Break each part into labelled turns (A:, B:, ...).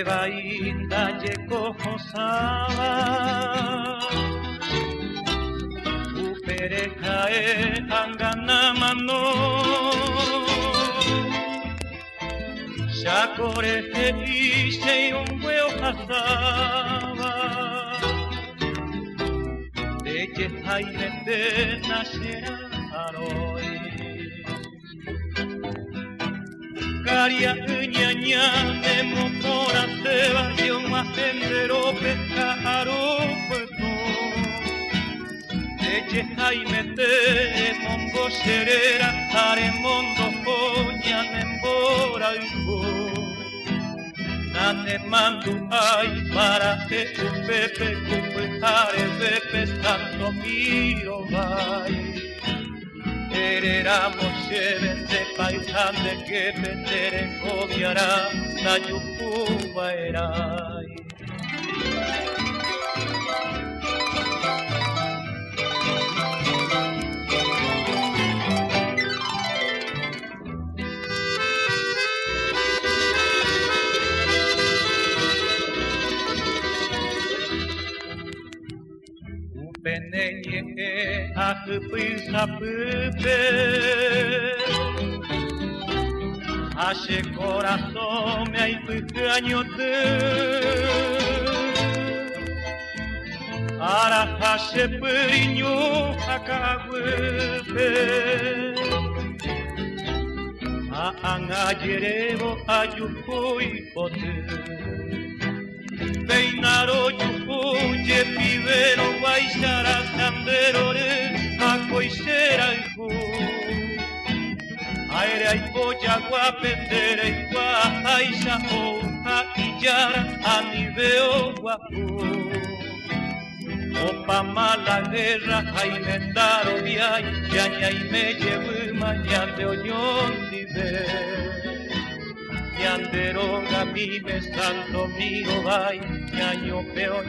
A: va inda lleco saba upere cae angana mano shakore te ise un hueo hasaba de que hay de nacer aroi Caria ñaña de mopora seba yo más tendero pescaro puesto Eche jaime te mongo serera aremondo poña nembora hijo Nane mandu ay para que tu pepe cumpare pepe santo miro vai Ereramos de paisan de que petere cobiará la yucuba erai. Penenye akpisa pepe Hace corazón me hay pequeño te Ara hace periño akagwepe Angayerevo ayukoi pote Peinaro yukuye pibero guaixara sanderore acoixera iku Aire aipoya guapendere guaixá oja iyara aniveo guapu Opa mala guerra jaimendaro viay yaña y me llevo mañana de oñón dive Yanderoga mi me santo mío vai, ñaño peor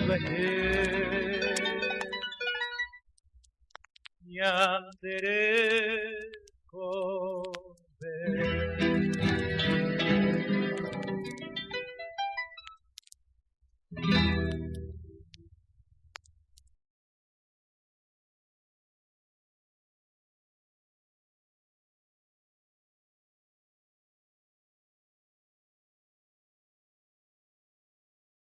A: Yandere